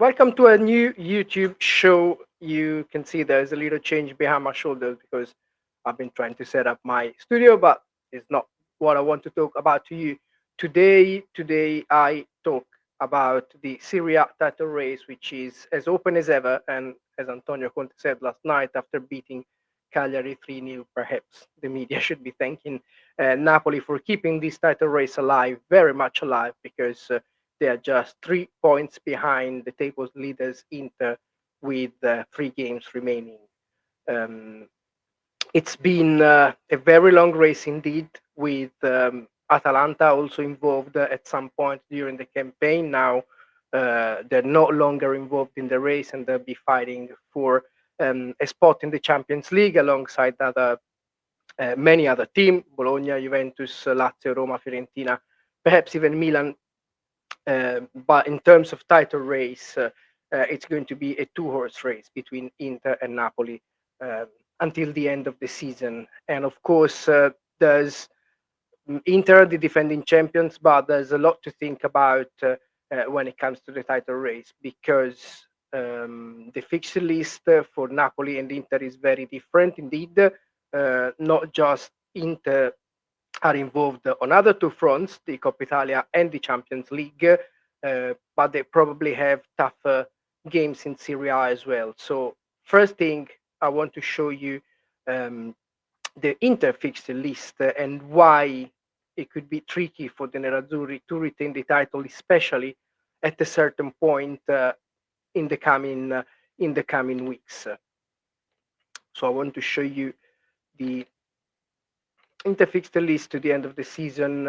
Welcome to a new YouTube show. You can see there's a little change behind my shoulders because I've been trying to set up my studio, but it's not what I want to talk about to you today. I talk about the Serie A title race, which is as open as ever, and as Antonio Conte said last night after beating Cagliari 3-0, perhaps the media should be thanking Napoli for keeping this title race alive, very much alive, because they are just 3 points behind the table's leaders Inter with 3 games remaining. Um, it's been a very long race indeed, with Atalanta also involved at some point during the campaign. Now they're no longer involved in the race, and they'll be fighting for a spot in the Champions League alongside many other teams: Bologna, Juventus, Lazio, Roma, Fiorentina, perhaps even Milan. But in terms of title race, it's going to be a two-horse race between Inter and Napoli um, until the end of the season. And of course, there's Inter, the defending champions, but there's a lot to think about when it comes to the title race, because the fixture list for Napoli and Inter is very different indeed. Not just Inter are involved on other two fronts, the Coppa Italia and the Champions League, but they probably have tougher games in Serie A as well. So first thing, I want to show you um, the Inter fixture list and why it could be tricky for the Nerazzurri to retain the title, especially at a certain point in the coming weeks. So I want to show you the Inter fixture list to the end of the season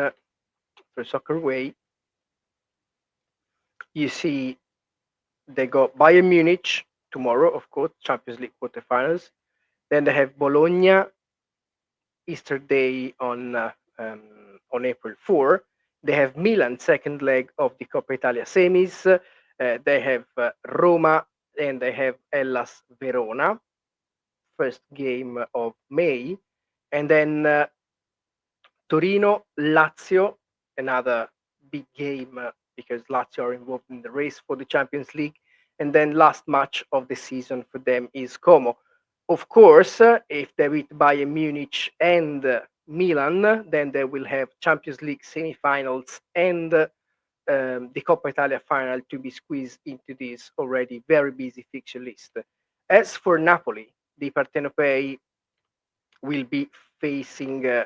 for Soccer Way. You see they got Bayern Munich tomorrow, of course, Champions League quarterfinals. Then they have Bologna Easter Day on April 4. They have Milan second leg of the Coppa Italia semis. They have Roma, and they have Hellas Verona first game of May, and then Torino Lazio, another big game because Lazio are involved in the race for the Champions League. And then last match of the season for them is Como. Of course, if they beat Bayern Munich and Milan, then they will have Champions League semi-finals and the Coppa Italia final to be squeezed into this already very busy fixture list. As for Napoli, the Partenopei will be facing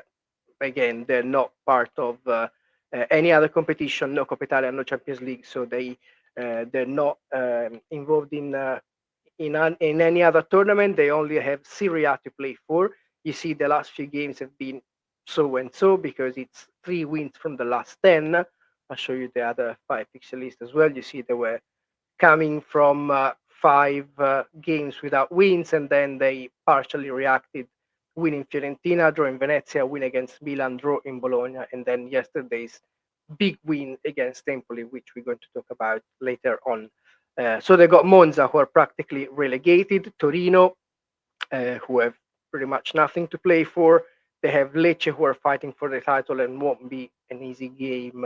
again. They're not part of any other competition, no Coppa Italia, no Champions League, so they're not involved in any other tournament. They only have Serie A to play for. You see, the last few games have been so and so because it's 3 wins from the last 10. I'll show you the other 5 fixture list as well. You see, they were coming from 5 games without wins, and then they partially reacted, winning Fiorentina, draw in Venezia, win against Milan, draw in Bologna, and then yesterday's big win against Empoli, which we're going to talk about later on. So they got Monza, who are practically relegated, Torino, who have pretty much nothing to play for. They have Lecce, who are fighting for the title and won't be an easy game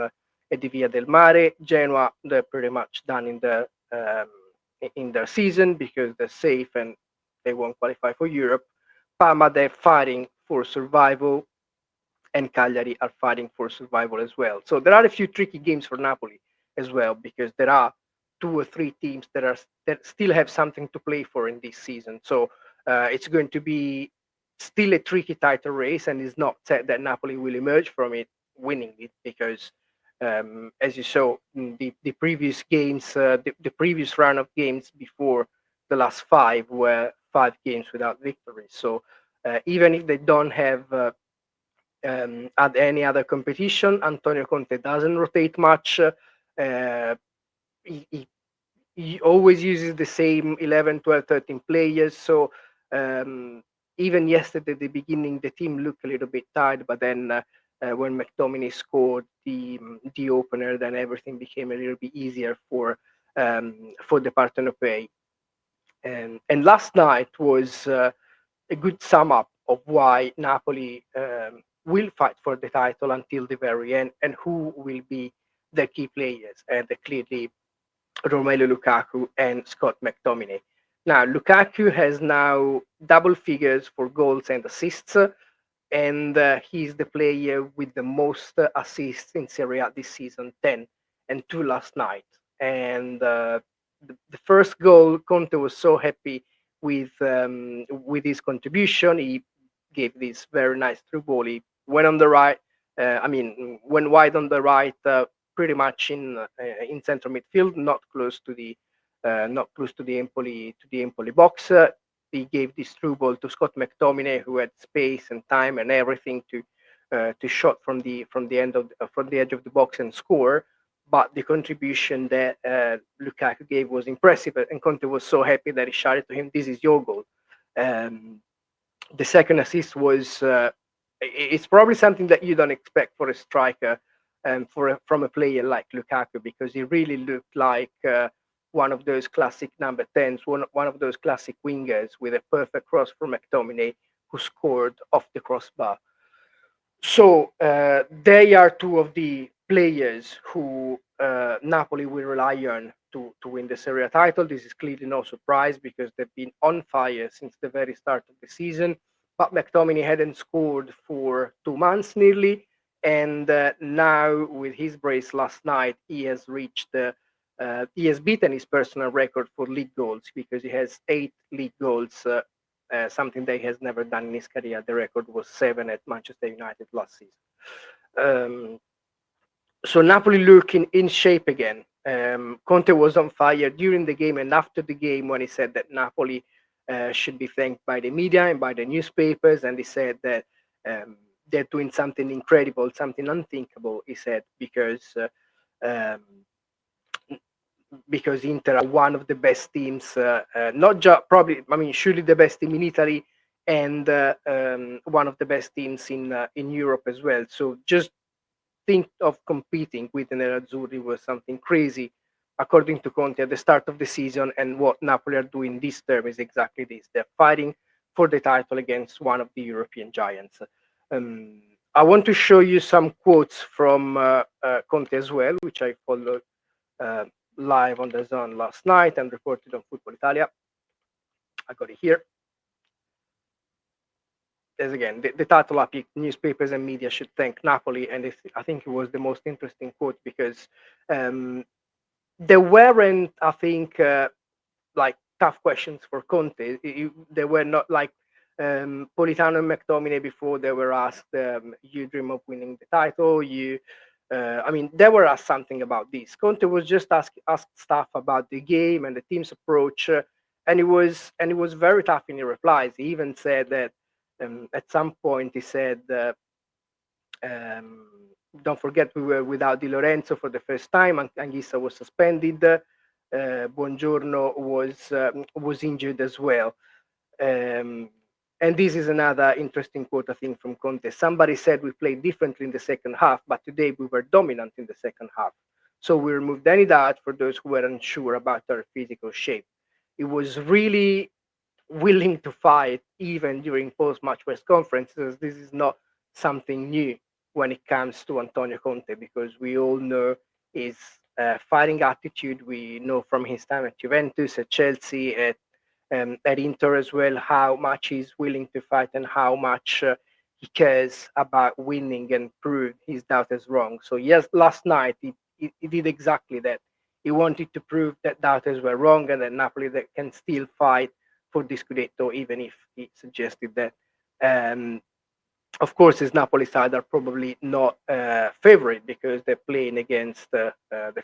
at the Via del Mare. Genoa, they're pretty much done in their season because they're safe and they won't qualify for Europe. Parma, they're fighting for survival, and Cagliari are fighting for survival as well. So there are a few tricky games for Napoli as well, because there are 2 or 3 teams that still have something to play for in this season. So it's going to be still a tricky title race, and it's not said that Napoli will emerge from it winning it, because as you saw, the previous games, the previous round of games before the last 5 were 5 games without victory. So even if they don't have at any other competition, Antonio Conte doesn't rotate much. He, he, he always uses the same 11, 12, 13 players. So um, even yesterday, at the beginning, the team looked a little bit tired, but then when McTominay scored the opener, then everything became a little bit easier for the Partenopei. And last night was a good sum up of why Napoli will fight for the title until the very end, and who will be the key players. And clearly, Romelu Lukaku and Scott McTominay. Now, Lukaku has now double figures for goals and assists, and he's the player with the most assists in Serie A this season, 10 and 2 last night. And the first goal, Conte was so happy with his contribution. He gave this very nice through ball. He went on the right, went wide on the right, pretty much in central midfield, not close to the Empoli box. He gave this through ball to Scott McTominay, who had space and time and everything to shot from the edge of the box and score. But the contribution that Lukaku gave was impressive, and Conte was so happy that he shouted to him, "This is your goal." Um, the second assist was it's probably something that you don't expect for a striker and from a player like Lukaku, because he really looked like one of those classic number 10s, one of those classic wingers with a perfect cross from McTominay, who scored off the crossbar. So they are two of the players who Napoli will rely on to win the Serie A title. This is clearly no surprise because they've been on fire since the very start of the season. But McTominay hadn't scored for 2 months nearly, and now with his brace last night, he has beaten his personal record for league goals because he has 8 league goals. Something that he has never done in his career. The record was 7 at Manchester United last season. Um, so Napoli look in shape again. Conte was on fire during the game and after the game when he said that Napoli should be thanked by the media and by the newspapers, and he said that they're doing something incredible, something unthinkable. He said um, because Inter are one of the best teams, not just probably, I mean, surely the best team in Italy, and one of the best teams in Europe as well. So just think of competing with the Nerazzurri was something crazy, according to Conte at the start of the season. And what Napoli are doing this term is exactly this: they're fighting for the title against one of the European giants. Um, I want to show you some quotes from Conte as well, which I followed uh, live on the zone last night and reported on Football Italia. I got it here. As again, the title up, newspapers and media should thank Napoli, and I think it was the most interesting quote because um, there weren't, I think, like tough questions for Conte. They were not like Politano and McTominay before they were asked, "You dream of winning the title." They were asked something about this. Conte was just asked stuff about the game and the team's approach, and it was very tough in his replies. He even said that at some point he said. Um, don't forget we were without Di Lorenzo for the first time. Anguissa was suspended. Buongiorno was injured as well. Um, and this is another interesting quote, I think, from Conte. Somebody said we played differently in the second half, but today we were dominant in the second half. So we removed any doubt for those who were unsure about our physical shape. It was really willing to fight even during post-match press conferences. This is not something new when it comes to Antonio Conte, because we all know his fighting attitude. We know from his time at Juventus, at Chelsea, at Inter as well, how much he's willing to fight and how much he cares about winning and prove his doubters wrong. So yes, last night he did exactly that. He wanted to prove that doubters were wrong and that Napoli that can still fight for the Scudetto, even if he suggested that. Um, of course, his Napoli side are probably not favorite because they're playing against, they're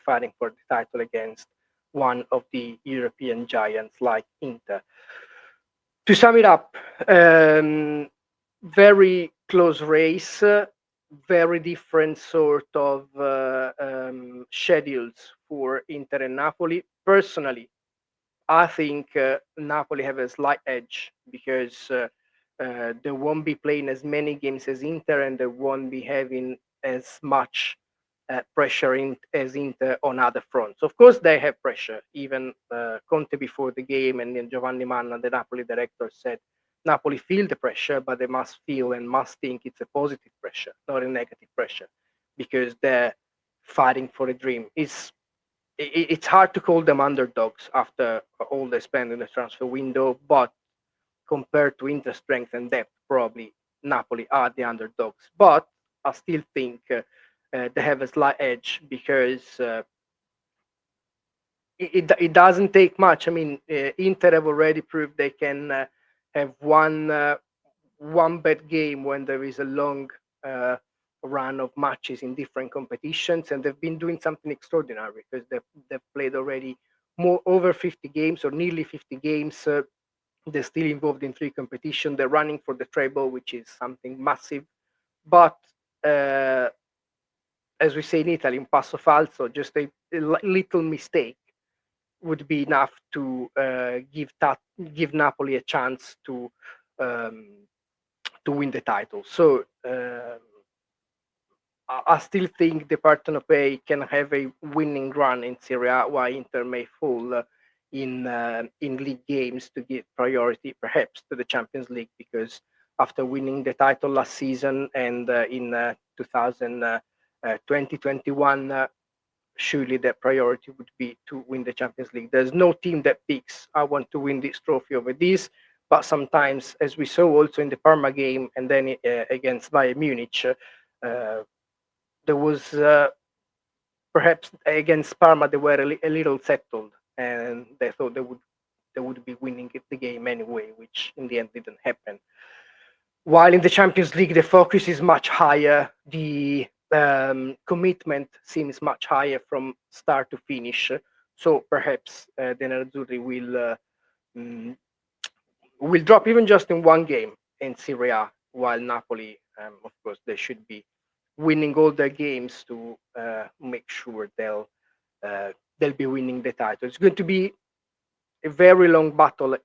fighting for the title against one of the European giants like Inter. To sum it up, very close race, very different sort of schedules for Inter and Napoli. Personally, I think Napoli have a slight edge because they won't be playing as many games as Inter, and they won't be having as much pressure as Inter on other fronts. Of course, they have pressure. Even Conte before the game and then Giovanni Manna, the Napoli director, said Napoli feel the pressure, but they must feel and must think it's a positive pressure, not a negative pressure, because they're fighting for a dream. It's it's hard to call them underdogs after all they spend in the transfer window, but compared to Inter strength and depth, probably Napoli are the underdogs. But I still think they have a slight edge because it doesn't take much. I mean, Inter have already proved they can have one bad game when there is a long uh, run of matches in different competitions, and they've been doing something extraordinary because they've played already more over 50 games or nearly 50 games. They're still involved in three competitions. They're running for the treble, which is something massive. But uh, as we say in Italy, in passo falso, just a little mistake would be enough to give Napoli a chance um, to win the title. So I still think the Partenopei can have a winning run in Serie A, while Inter may fall in league games to give priority perhaps to the Champions League, because after winning the title last season and in 2021, surely their priority would be to win the Champions League. There's no team that picks, I want to win this trophy over this. But sometimes, as we saw also in the Parma game and then against Bayern Munich, there was perhaps against Parma they were a little settled and they thought they would be winning the game anyway, which in the end didn't happen. While in the Champions League, the focus is much higher. The commitment seems much higher from start to finish. So perhaps the Nerazzurri mm, will drop even just in one game in Serie A, while Napoli, of course, they should be winning all their games to make sure they'll be winning the title. It's going to be a very long battle,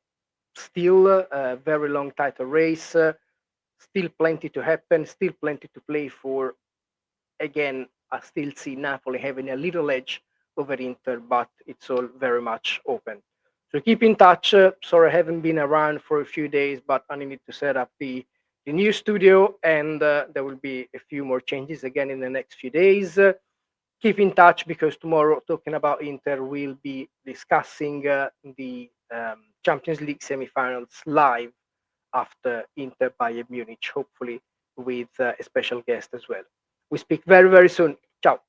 still a very long title race. Still plenty to happen, still plenty to play for. Again, I still see Napoli having a little edge over Inter, but it's all very much open. So keep in touch. Sorry, I haven't been around for a few days, but I need to set up the new studio, and there will be a few more changes again in the next few days. Keep in touch because tomorrow, talking about Inter, we'll be discussing the Champions League semifinals live after Inter Bayern Munich, hopefully with a special guest as well. We speak very, very soon. Ciao.